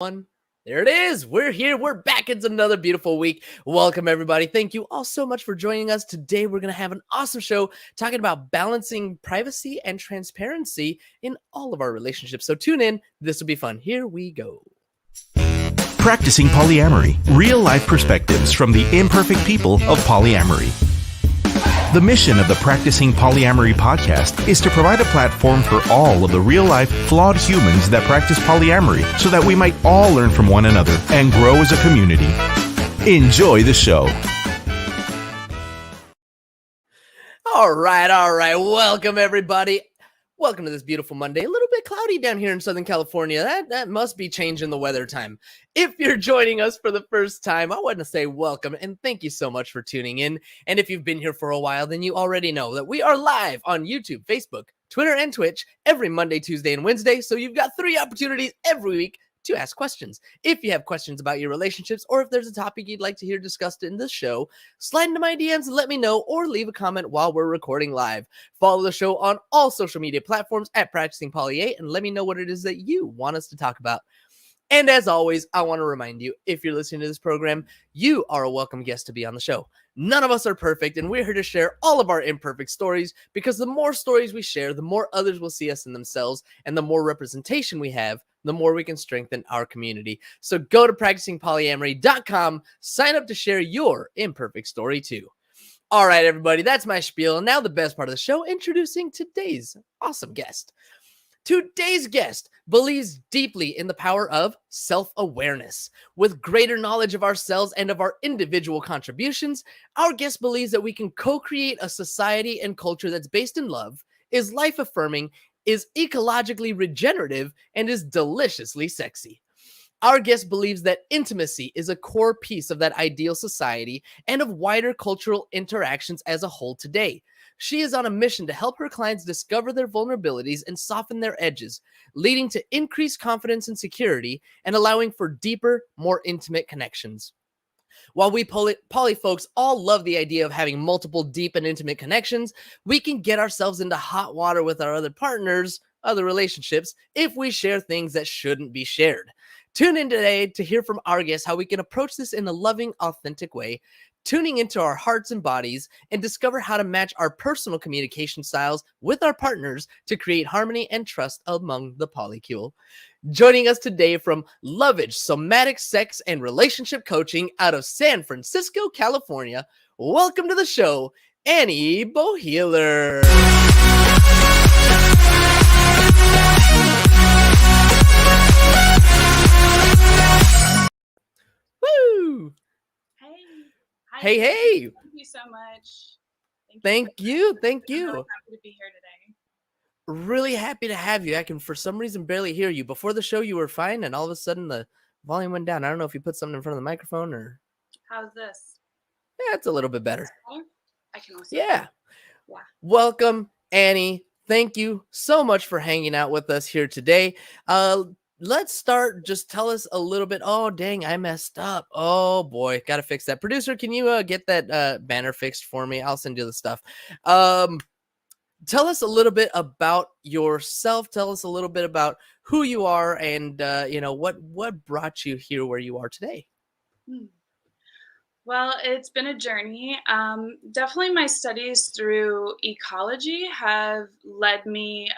One. There it is. We're here. We're back. It's another beautiful week. Welcome, everybody. Thank you all so much for joining us. Today, we're going to have an awesome show talking about balancing privacy and transparency in all of our relationships. So tune in. This will be fun. Here we go. Practicing Polyamory, real-life perspectives from the imperfect people of polyamory. The mission of the Practicing Polyamory podcast is to provide a platform for all of the real-life, flawed humans that practice polyamory so that we might all learn from one another and grow as a community. Enjoy the show. All right. Welcome, everybody. Welcome to this beautiful Monday. A little bit cloudy down here in Southern California. That must be changing the weather time. If you're joining us for the first time, I want to say welcome and thank you so much for tuning in. And if you've been here for a while, then you already know that we are live on YouTube, Facebook, Twitter, and Twitch every Monday, Tuesday, and Wednesday. So you've got 3 opportunities every week to ask questions. If you have questions about your relationships, or if there's a topic you'd like to hear discussed in this show, slide into my DMs and let me know, or leave a comment while we're recording live. Follow the show on all social media platforms at Practicing Poly 8 and let me know what it is that you want us to talk about. And as always, I want to remind you, if you're listening to this program, you are a welcome guest to be on the show. None of us are perfect, and we're here to share all of our imperfect stories, because the more stories we share, the more others will see us in themselves, and the more representation we have, the more we can strengthen our community. So go to practicingpolyamory.com, sign up to share your imperfect story too. All right, everybody, that's my spiel. And now the best part of the show, introducing today's awesome guest. Today's guest believes deeply in the power of self-awareness. With greater knowledge of ourselves and of our individual contributions, our guest believes that we can co-create a society and culture that's based in love, is life-affirming, is ecologically regenerative, and is deliciously sexy. Our guest believes that intimacy is a core piece of that ideal society and of wider cultural interactions as a whole today. She is on a mission to help her clients discover their vulnerabilities and soften their edges, leading to increased confidence and security and allowing for deeper, more intimate connections. While we poly folks all love the idea of having multiple deep and intimate connections, we can get ourselves into hot water with our other partners, other relationships, if we share things that shouldn't be shared. Tune in today to hear from our guests how we can approach this in a loving, authentic way, tuning into our hearts and bodies, and discover how to match our personal communication styles with our partners to create harmony and trust among the polycule. Joining us today from Lovage Somatic Sex and Relationship Coaching out of San Francisco, California, welcome to the show, Annie Boheler. Woo! Hey. Hey. Thank you so much. Thank you. I'm really happy to be here today. Really happy to have you. I can, for some reason, barely hear you. Before the show, you were fine, and all of a sudden, the volume went down. I don't know if you put something in front of the microphone or... How's this? Yeah, it's a little bit better. I can also... Yeah. Welcome, Annie. Thank you so much for hanging out with us here today. Let's start. Just tell us a little bit. Oh, dang, I messed up. Oh, boy. Got to fix that. Producer, can you get that banner fixed for me? I'll send you the stuff. Tell us a little bit about yourself. Tell us a little bit about who you are and, what brought you here where you are today. Well, it's been a journey. Definitely my studies through ecology have led me,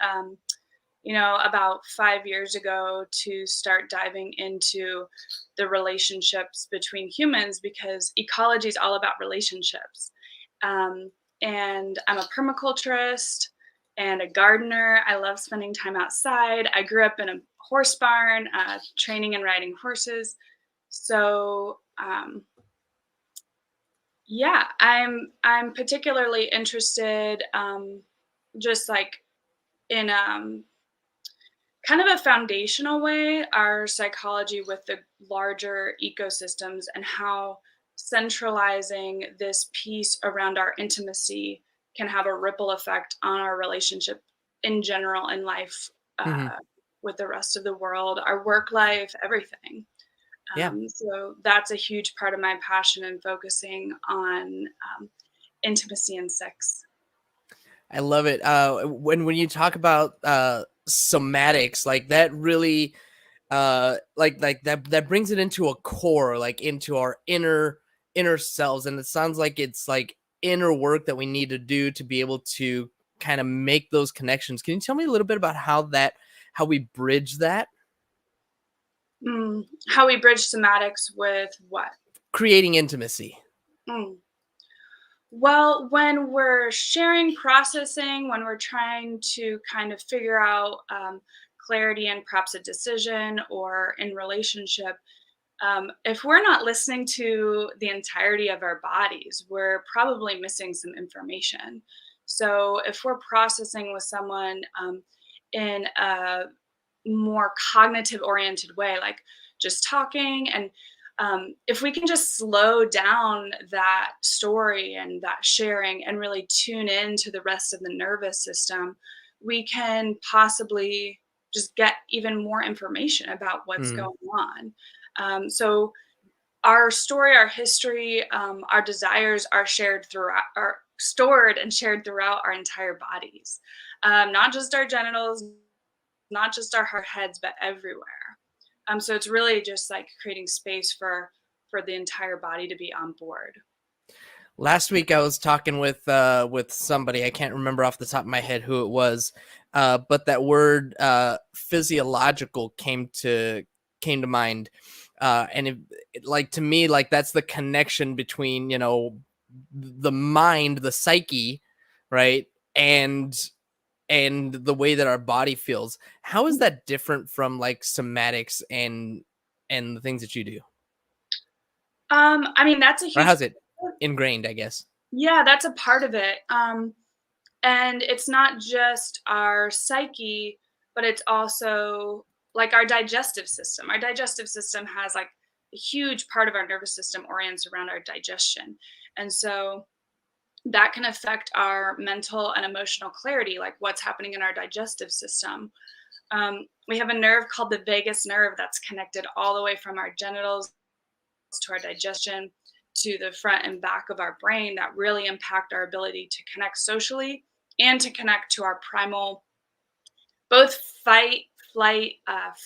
about 5 years ago to start diving into the relationships between humans, because ecology is all about relationships. And I'm a permaculturist and a gardener. I love spending time outside. I grew up in a horse barn, training and riding horses. So, I'm particularly interested, just like in kind of a foundational way, our psychology with the larger ecosystems and how centralizing this piece around our intimacy can have a ripple effect on our relationship in general in life, with the rest of the world, our work life, everything. So that's a huge part of my passion and focusing on intimacy and sex. I love it. When you talk about somatics, like that really like that brings it into a core, like into our inner selves. And it sounds like it's like inner work that we need to do to be able to kind of make those connections. Can you tell me a little bit about how we bridge that? How we bridge somatics with what? Creating intimacy. Mm. Well, when we're sharing processing, when we're trying to kind of figure out clarity and perhaps a decision or in relationship, if we're not listening to the entirety of our bodies, we're probably missing some information. So if we're processing with someone in a more cognitive oriented way, like just talking, and if we can just slow down that story and that sharing and really tune in to the rest of the nervous system, we can possibly just get even more information about what's Mm. going on. So our story, our history, our desires are shared throughout, are stored and shared throughout our entire bodies, not just our genitals, not just our heads, but everywhere. So it's really just like creating space for the entire body to be on board. Last week I was talking with somebody, I can't remember off the top of my head who it was, but that word physiological came to mind, and like to me, like that's the connection between the mind, the psyche, right, and the way that our body feels. How is that different from like somatics and the things that you do, I mean, that's a or huge, how's it ingrained, I guess? yeah, that's a part of it. And it's not just our psyche, but it's also like our digestive system. Our digestive system has like a huge part of our nervous system orients around our digestion. And so that can affect our mental and emotional clarity, like what's happening in our digestive system. We have a nerve called the vagus nerve that's connected all the way from our genitals to our digestion to the front and back of our brain that really impact our ability to connect socially and to connect to our primal, both fight, flight,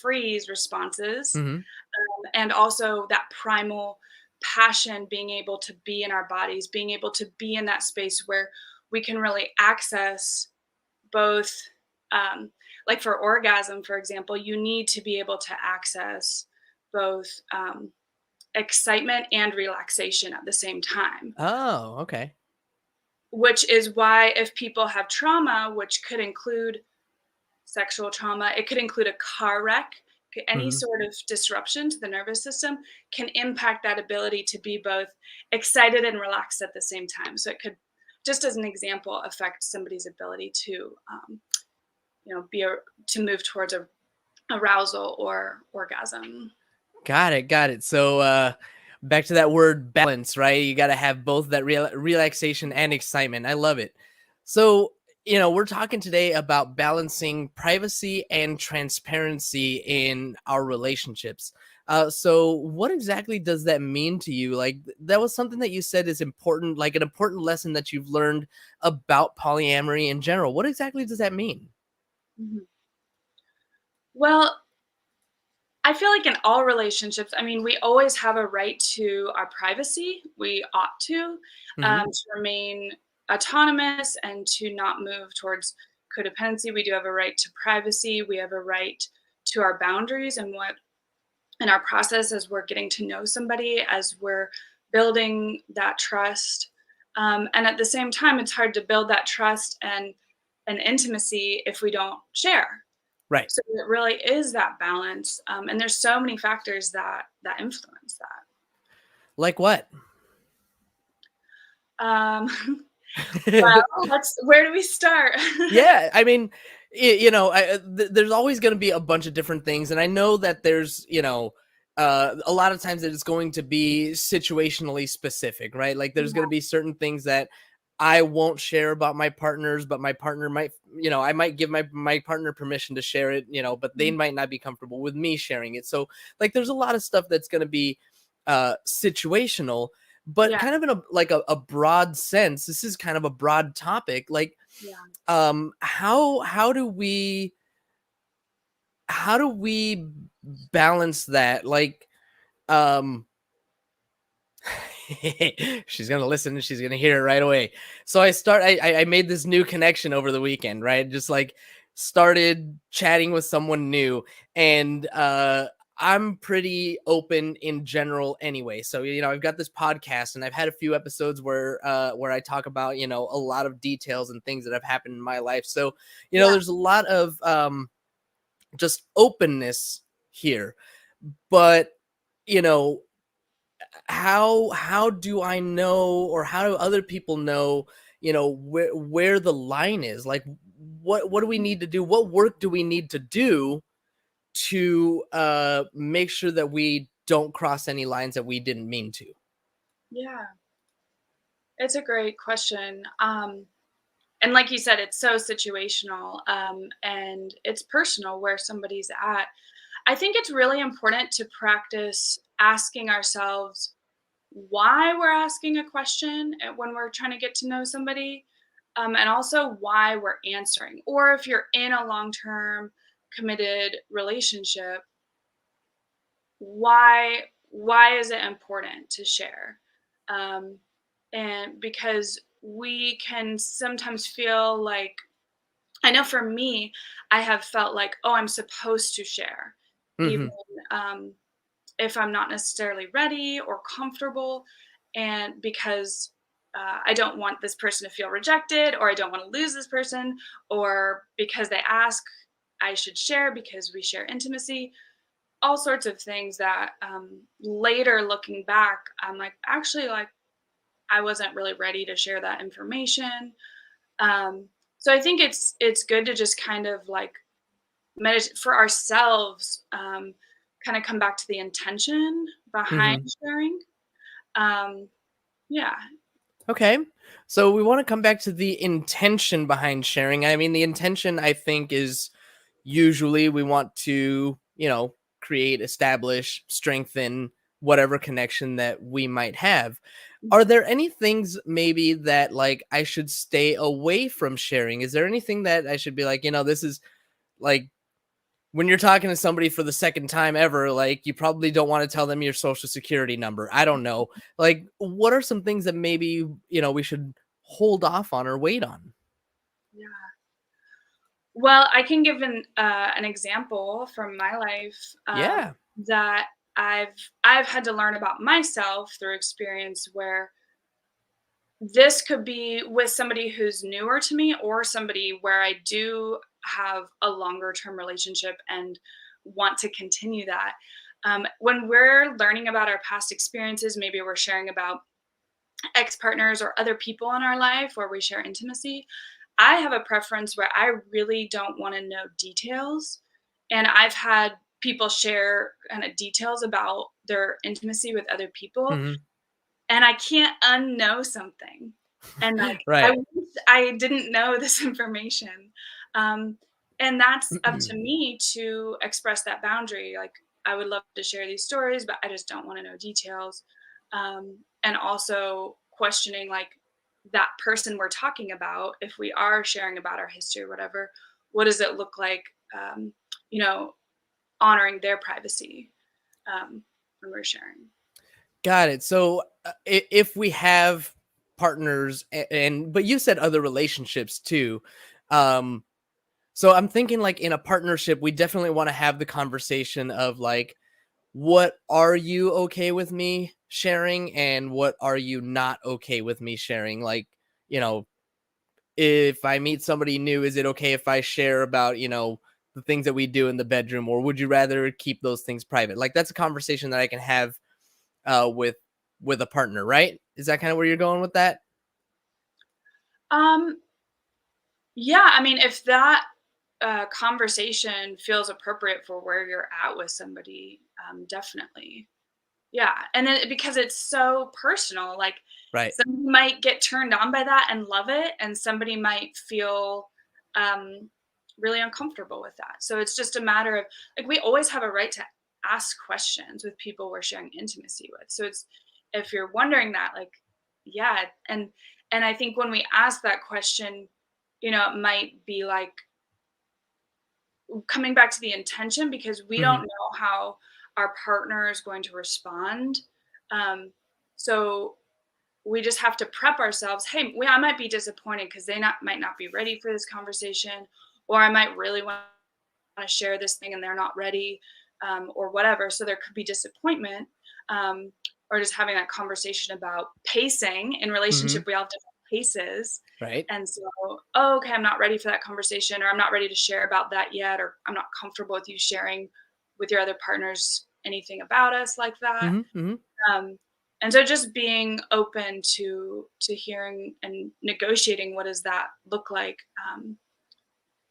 freeze responses, Hmm. and also that primal passion, being able to be in our bodies, being able to be in that space where we can really access both. Um, like for orgasm, for example, you need to be able to access both excitement and relaxation at the same time, Oh, okay. which is why if people have trauma, which could include sexual trauma, it could include a car wreck, any Mhm. sort of disruption to the nervous system can impact that ability to be both excited and relaxed at the same time. So it could, just as an example, affect somebody's ability to, to move towards a arousal or orgasm. Got it. So, back to that word balance, right? You got to have both that relaxation and excitement. I love it. So, we're talking today about balancing privacy and transparency in our relationships. So what exactly does that mean to you? Like that was something that you said is important, like an important lesson that you've learned about polyamory in general. What exactly does that mean? Mhm. Well, I feel like in all relationships, I mean, we always have a right to our privacy. We ought Hmm. to remain autonomous and to not move towards codependency. We do have a right to privacy. We have a right to our boundaries and what in our process as we're getting to know somebody, as we're building that trust. And at the same time, it's hard to build that trust and intimacy if we don't share. Right. So it really is that balance, and there's so many factors that influence Like what? that. Well, let's. Where do we start? Yeah, I mean, there's always going to be a bunch of different things, and I know that there's, a lot of times that it's going to be situationally specific, right? Like there's going to Yeah, be certain things that I won't share about my partners, but my partner might, I might give my partner permission to share it, but they mhm, might not be comfortable with me sharing it. So, like, there's a lot of stuff that's going to be situational, but yeah, kind of in a broad sense. This is kind of a broad topic, like yeah. how do we how do we balance that? Like, um, she's gonna listen and she's gonna hear it right away. So I made this new connection over the weekend, right? Just like started chatting with someone new, and I'm pretty open in general anyway. So I've got this podcast and I've had a few episodes where I talk about a lot of details and things that have happened in my life. So Yeah. there's a lot of just openness here, but you know how do I know, or how do other people know, where the line is? Like, what do we need to do? What work do we need to do to make sure that we don't cross any lines that we didn't mean to? Yeah. It's a great question. And like you said, it's so situational, and it's personal where somebody's at. I think it's really important to practice asking ourselves why we're asking a question when we're trying to get to know somebody, and also why we're answering. Or if you're in a long term committed relationship, why is it important to share? Um, and because we can sometimes feel like, I know for me, I have felt like, oh, I'm supposed to share, even Hmm. um, if I'm not necessarily ready or comfortable, and because I don't want this person to feel rejected, or I don't want to lose this person, or because they ask, I should share because we share intimacy, all sorts of things that later looking back, I'm like, actually, like, I wasn't really ready to share that information. Um, so I think it's good to just kind of like meditate for ourselves, kind of come back to the intention behind Hmm. sharing. Um, yeah, Okay. So we want to come back to the intention behind sharing. I mean, the intention, I think, is usually we want to, create, establish, strengthen whatever connection that we might have. Are there any things maybe that like I should stay away from sharing? Is there anything that I should be like, this is like when you're talking to somebody for the second time ever, like you probably don't want to tell them your social security number. I don't know. Like, what are some things that maybe, we should hold off on or wait on? yeah. Well, I can give an example from my life, Yeah. that I've I've had to learn about myself through experience, where this could be with somebody who's newer to me, or somebody where I do have a longer term relationship and want to continue that. When we're learning about our past experiences, maybe we're sharing about ex partners or other people in our life where we share intimacy. I have a preference where I really don't want to know details. And I've had people share kind of details about their intimacy with other people, Hmm. and I can't unknow something. And like, I Right. wish I didn't know this information. Um, and that's up to me to express that boundary. Like, I would love to share these stories, but I just don't want to know details. And also questioning like that person we're talking about, if we are sharing about our history or whatever, what does it look like? Um, you know, honoring their privacy, when we're sharing. Got it. So if we have partners and but you said other relationships too. Um so I'm thinking like in a partnership we definitely want to have the conversation of like, what are you okay with me sharing and what are you not okay with me sharing? Like, you know, if I meet somebody new, is it okay if I share about, the things that we do in the bedroom, or would you rather keep those things private? Like that's a conversation that I can have with a partner, right? Is that kind of where you're going with that? Um, yeah, I mean, if that conversation feels appropriate for where you're at with somebody, definitely. Yeah, and then because it's so personal, like Right. somebody might get turned on by that and love it, and somebody might feel um, really uncomfortable with that. So it's just a matter of, like, we always have a right to ask questions with people we're sharing intimacy with. So it's, if you're wondering that, like, yeah, and I think when we ask that question, it might be like, coming back to the intention, because we Mm-hmm. don't know how our partner is going to respond. So we just have to prep ourselves. Hey, I might be disappointed because might not be ready for this conversation, or I might really want to share this thing and they're not ready, or whatever. So there could be disappointment, or just having that conversation about pacing in Mm-hmm. relationship. We all have different paces. Right. And so, oh, okay, I'm not ready for that conversation, or I'm not ready to share about that yet, or I'm not comfortable with you sharing with your other partners anything about us like that. Mm-hmm. Mm-hmm. Um, and so just being open to hearing and negotiating, what does that look like,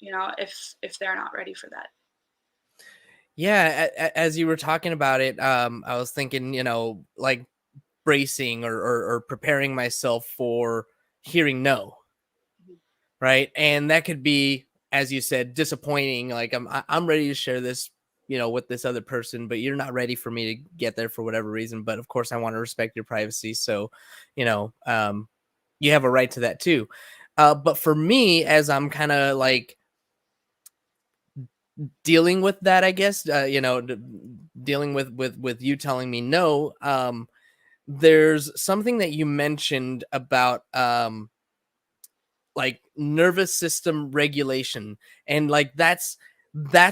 if they're not ready for that. Yeah, as you were talking about it, I was thinking, like bracing or preparing myself for hearing no, Mhm. right? And that could be, as you said, disappointing. Like I'm ready to share this, with this other person, but you're not ready for me to get there for whatever reason. But of course, I want to respect your privacy, so you know, um, you have a right to that too. But for me, as I'm kind of like dealing with that, I guess, dealing with you telling me no, there's something that you mentioned about like nervous system regulation, and like that's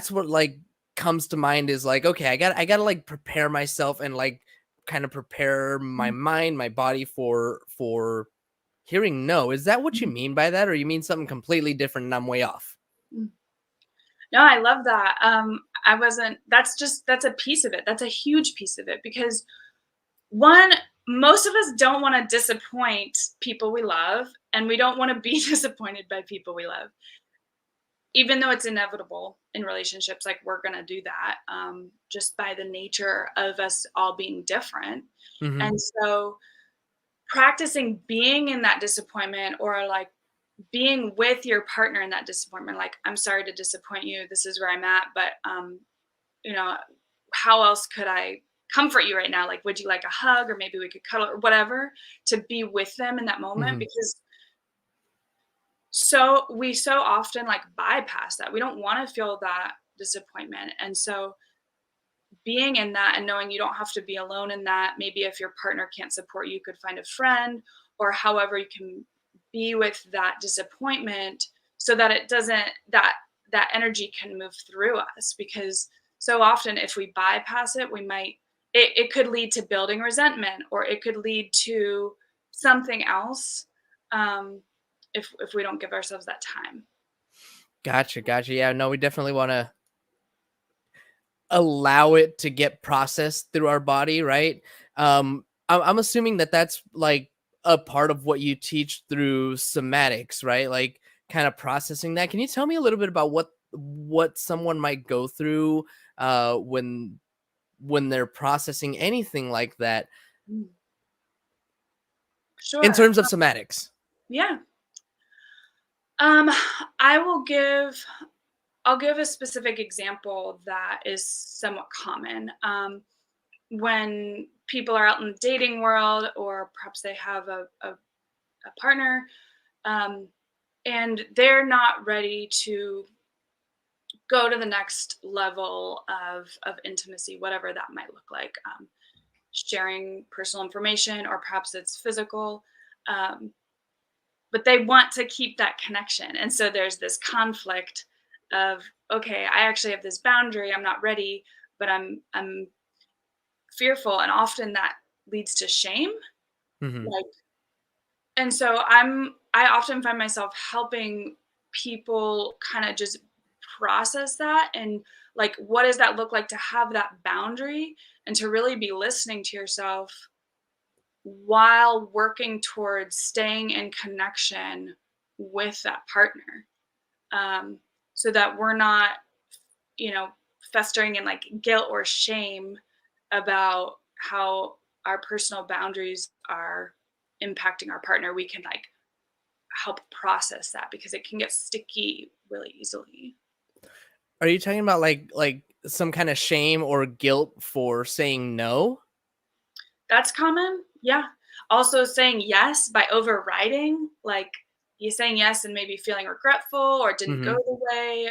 what like comes to mind is like, okay, I gotta like prepare myself and like kind of prepare my Mhm. mind, my body for hearing no. Is that what you Mhm. mean by that, or you mean something completely different and I'm way off? Mm. No, I love that. I wasn't. That's a piece of it. That's a huge piece of it, because one, most of us don't want to disappoint people we love, and we don't want to be disappointed by people we love, even though it's inevitable in relationships. Like, we're gonna do that, just by the nature of us all being different. Hmm. And so, practicing being in that disappointment, or like being with your partner in that disappointment, like, I'm sorry to disappoint you. This is where I'm at, but you know, how else could I comfort you right now? Like, would you like a hug, or maybe we could cuddle, or whatever, to be with them in that moment? Hmm. Because we so often like bypass that. We don't want to feel that disappointment. And so being in that and knowing you don't have to be alone in that. Maybe if your partner can't support you, you could find a friend, or however you can be with that disappointment, so that it doesn't that energy can move through us. Because so often, if we bypass it, it could lead to building resentment, or it could lead to something else, um, if we don't give ourselves that time. Gotcha. Yeah, no, we definitely want to allow it to get processed through our body, right? I'm assuming that that's like a part of what you teach through somatics, right? Like kind of processing that. Can you tell me a little bit about what someone might go through when they're processing anything like that Mm. in Sure. terms of somatics? Yeah. Um, I will give I'll give a specific example that is somewhat common. When people are out in the dating world, or perhaps they have a partner, um, and they're not ready to go to the next level of intimacy, whatever that might look like, sharing personal information, or perhaps it's physical. Um, but they want to keep that connection. And so there's this conflict of, okay, I actually have this boundary, I'm not ready, but I'm fearful, and often that leads to shame. Hmm. Like, and so I often find myself helping people kind of just process that, and like, what does that look like to have that boundary, and to really be listening to yourself while working towards staying in connection with that partner, um, so that we're not, you know, festering in like guilt or shame about how our personal boundaries are impacting our partner. We can like help process that, because it can get sticky really easily. Are you talking about like some kind of shame or guilt for saying no? That's common. Yeah. Also, saying yes by overriding, like, you saying yes and maybe feeling regretful, or it didn't go Hmm. the way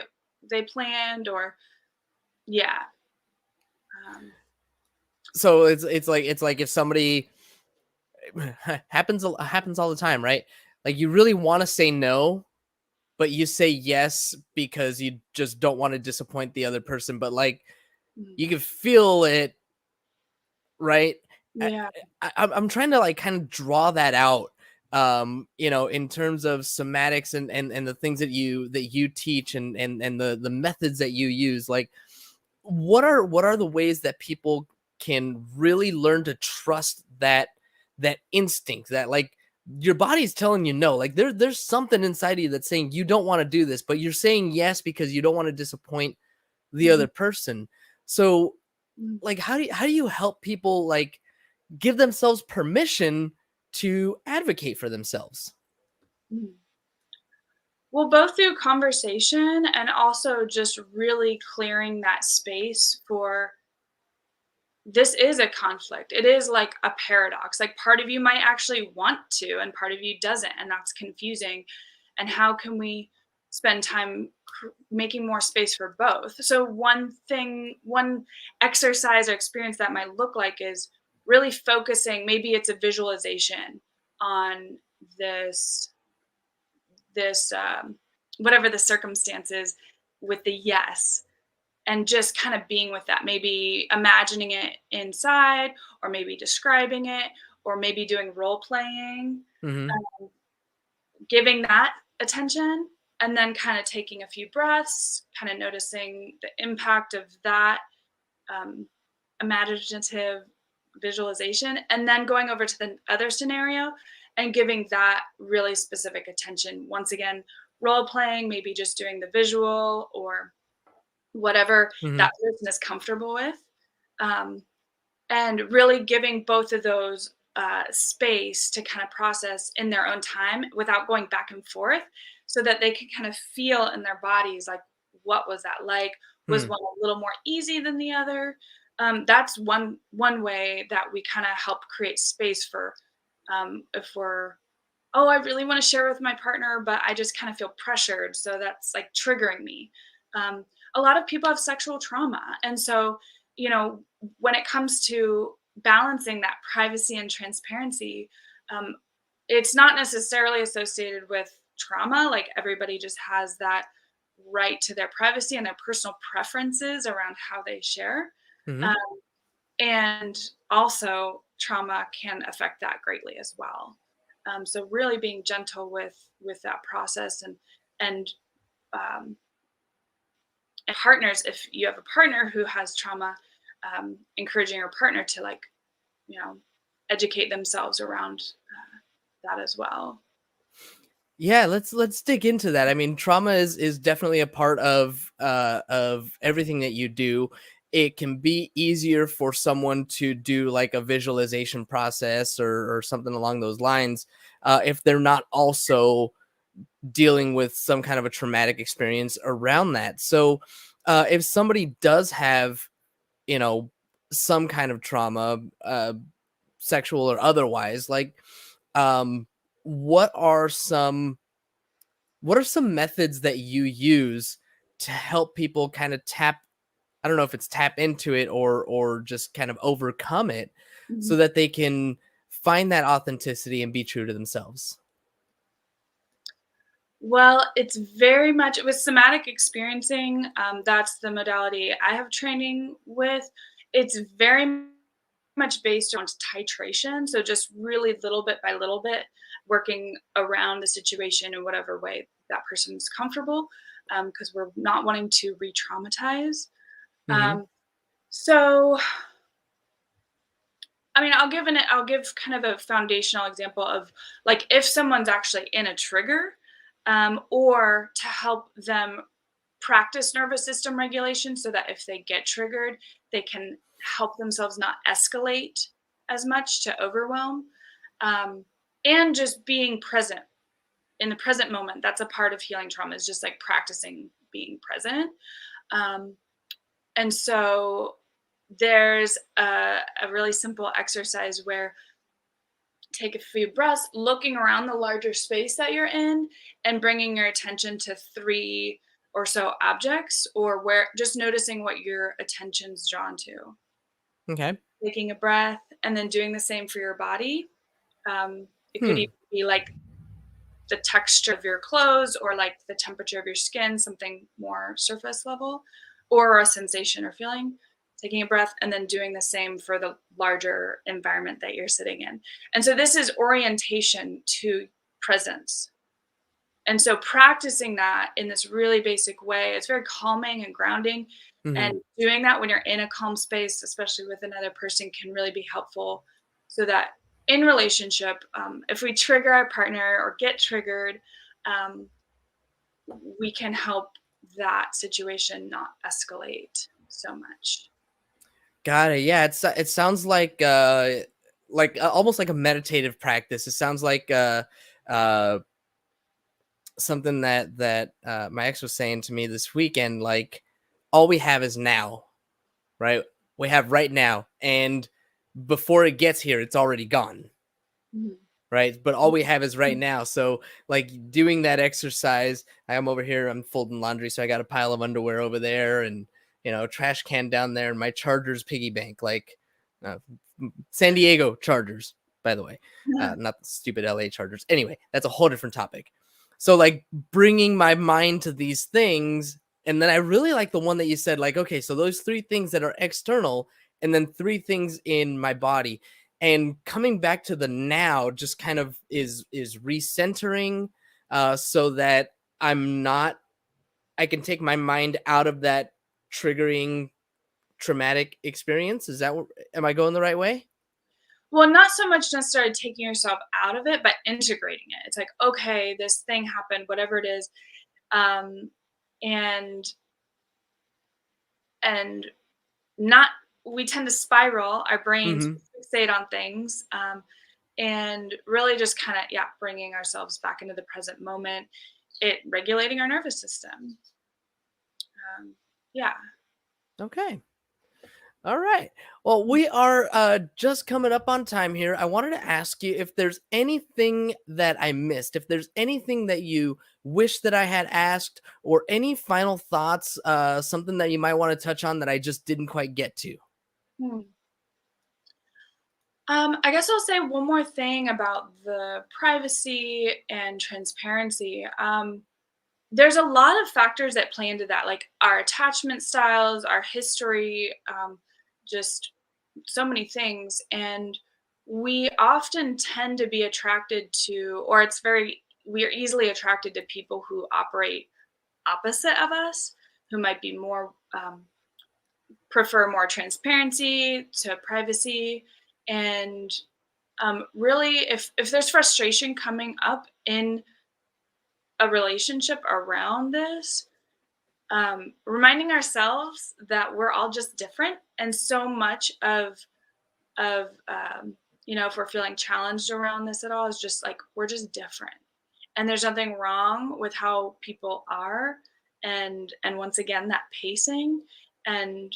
they planned, or yeah. Um, So it's like if somebody happens all the time, right? Like you really want to say no, but you say yes because you just don't want to disappoint the other person, but like mm, you can feel it, right? I, yeah. I'm trying to like kind of draw that out, in terms of somatics and the things that you teach and the methods that you use. Like, what are the ways that people can really learn to trust that instinct, that like your body's telling you no, like there's something inside of you that's saying you don't want to do this, but you're saying yes because you don't want to disappoint the Mhm, other person. So mm, like how do you help people like give themselves permission to advocate for themselves? mm. Well, both through conversation and also just really clearing that space for this is a conflict. It is like a paradox. Like part of you might actually want to, and part of you doesn't. And that's confusing. And how can we spend time making more space for both? So, one exercise or experience that might look like is really focusing, maybe it's a visualization on this, this, whatever the circumstances with the yes, and just kind of being with that, maybe imagining it inside, or maybe describing it, or maybe doing role playing, Hmm. giving that attention, and then kind of taking a few breaths, kind of noticing the impact of that um, imaginative visualization, and then going over to the other scenario and giving that really specific attention. Once again, role playing, maybe just doing the visual or whatever Hmm. that person is comfortable with. Um, and really giving both of those space to kind of process in their own time without going back and forth, so that they can kind of feel in their bodies like, what was that like? Was Hmm. one a little more easy than the other? That's one way that we kind of help create space for, if we're, oh, I really want to share with my partner, but I just kind of feel pressured. So that's like triggering me. Um, a lot of people have sexual trauma. And so, you know, when it comes to balancing that privacy and transparency, um, it's not necessarily associated with trauma. Like everybody just has that right to their privacy and their personal preferences around how they share. Hmm. Um, and also trauma can affect that greatly as well. So really being gentle with that process, and um, and partners, if you have a partner who has trauma, encouraging your partner to, like, you know, educate themselves around that as well. Yeah, let's dig into that. I mean, trauma is definitely a part of everything that you do. It can be easier for someone to do like a visualization process or something along those lines, if they're not also dealing with some kind of a traumatic experience around that. So, if somebody does have, you know, some kind of trauma, sexual or otherwise, like, um, what are some what are some methods that you use to help people kind of tap, I don't know if it's tap into it or just kind of overcome it so Mhm. that they can find that authenticity and be true to themselves? Well, it's very much with somatic experiencing. That's the modality I have training with. It's very much based on titration. So just really little bit by little bit, working around the situation in whatever way that person's comfortable, because we're not wanting to re-traumatize. Mhm. Um, so, I mean, I'll give kind of a foundational example of, like, if someone's actually in a trigger, or to help them practice nervous system regulation, so that if they get triggered, they can help themselves not escalate as much to overwhelm. Um, and just being present in the present moment. That's a part of healing trauma, is just like practicing being present. Um, and so there's a really simple exercise where take a few breaths, looking around the larger space that you're in, and bringing your attention to three. or so objects, or where just noticing what your attention's drawn to. Okay. Taking a breath and then doing the same for your body. It could Hmm. even be like the texture of your clothes or like the temperature of your skin, something more surface level, or a sensation or feeling. Taking a breath and then doing the same for the larger environment that you're sitting in. And so this is orientation to presence. And so practicing that in this really basic way, it's very calming and grounding. Mm-hmm. And doing that when you're in a calm space, especially with another person, can really be helpful. So that in relationship, if we trigger our partner or get triggered, um, we can help that situation not escalate so much. Got it. Yeah, it sounds like almost like a meditative practice. It sounds like uh something that my ex was saying to me this weekend. Like, all we have is now, right? We have right now, and before it gets here, it's already gone, Mhm. right? But all we have is right now. So, like, doing that exercise, I'm over here, I'm folding laundry, so I got a pile of underwear over there, and trash can down there, and my Chargers piggy bank, like uh, San Diego Chargers, by the way, not the stupid LA Chargers. Anyway, that's a whole different topic. So, like, bringing my mind to these things, and then I really like the one that you said, like, okay, so those three things that are external, and then three things in my body, and coming back to the now just kind of is recentering, so that I'm not I can take my mind out of that triggering traumatic experience. Is that am I going the right way? Well, not so much necessarily taking yourself out of it, but integrating it. It's like, okay, this thing happened, whatever it is, um, and and not we tend to spiral our brains Hmm. fixate on things, and really just kind of, yeah, bringing ourselves back into the present moment, it regulating our nervous system. Yeah. Okay. All right. Well, we are just coming up on time here. I wanted to ask you if there's anything that I missed, if there's anything that you wish that I had asked, or any final thoughts, something that you might want to touch on that I just didn't quite get to. Hmm. I guess I'll say one more thing about the privacy and transparency. There's a lot of factors that play into that, like our attachment styles, our history, just so many things. And we often tend to be attracted to, or we are easily attracted to people who operate opposite of us, who might be more, prefer more transparency to privacy. And really, if there's frustration coming up in a relationship around this, reminding ourselves that we're all just different, and so much of if we're feeling challenged around this at all, is just like we're just different, and there's nothing wrong with how people are, and once again that pacing, and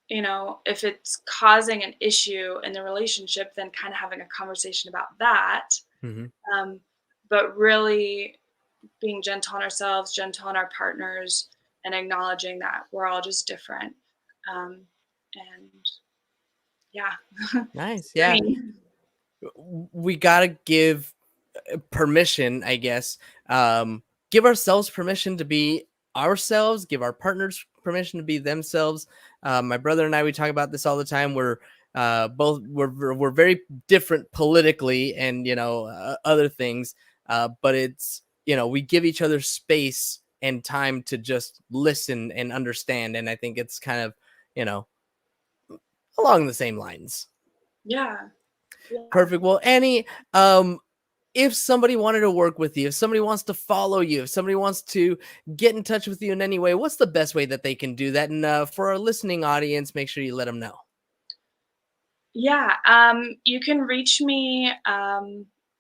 if it's causing an issue in the relationship, then kind of having a conversation about that, Hmm. um, but really being gentle on ourselves, gentle on our partners, and acknowledging that we're all just different. Um, and yeah, Nice. for Yeah. me. We got to give permission, I guess. Give ourselves permission to be ourselves, give our partners permission to be themselves. My brother and I, we talk about this all the time. We're very different politically, and other things, but it's we give each other space and time to just listen and understand, and I think it's kind of you know along the same lines. Yeah, yeah. Perfect. Well, Annie, um, if somebody wanted to work with you, if somebody wants to follow you, if somebody wants to get in touch with you in any way, what's the best way that they can do that? And for our listening audience, make sure you let them know. Yeah, you can reach me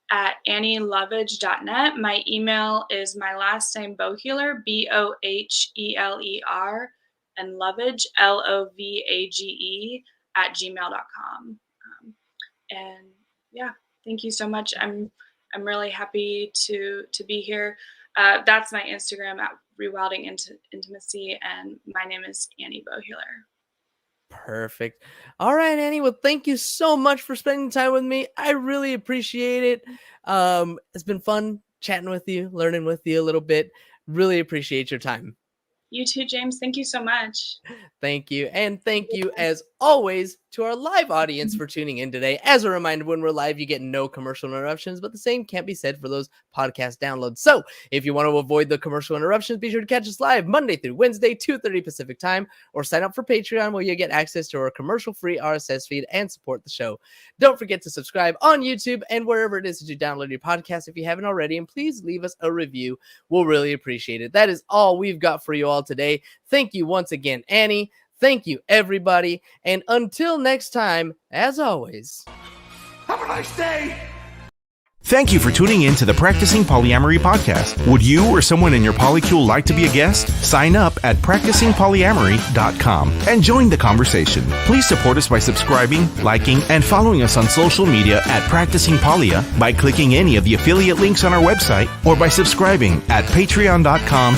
at annielovage.net. My email is my last name, Boheler, Boheler, and Lovage, Lovage, at gmail.com. And yeah, thank you so much. I'm really happy to be here. that's my Instagram at Rewilding Intimacy, and my name is Annie Boheler. Perfect. All right, Annie. Well, thank you so much for spending time with me. I really appreciate it. It's been fun chatting with you, learning with you a little bit. Really appreciate your time. You too, James. Thank you so much. Thank you. And thank you, as always, to our live audience for tuning in today. As a reminder, when we're live, you get no commercial interruptions, but the same can't be said for those podcast downloads. So if you want to avoid the commercial interruptions, be sure to catch us live Monday through Wednesday, 2:30 Pacific time, or sign up for Patreon, where you get access to our commercial-free RSS feed and support the show. Don't forget to subscribe on YouTube and wherever it is that you download your podcast if you haven't already, and please leave us a review. We'll really appreciate it. That is all we've got for you all today. Thank you once again, Annie. Thank you, everybody. And until next time, as always, have a nice day. Thank you for tuning in to the Practicing Polyamory podcast. Would you or someone in your polycule like to be a guest? Sign up at practicingpolyamory.com and join the conversation. Please support us by subscribing, liking, and following us on social media at Practicing Polya by clicking any of the affiliate links on our website or by subscribing at patreon.com/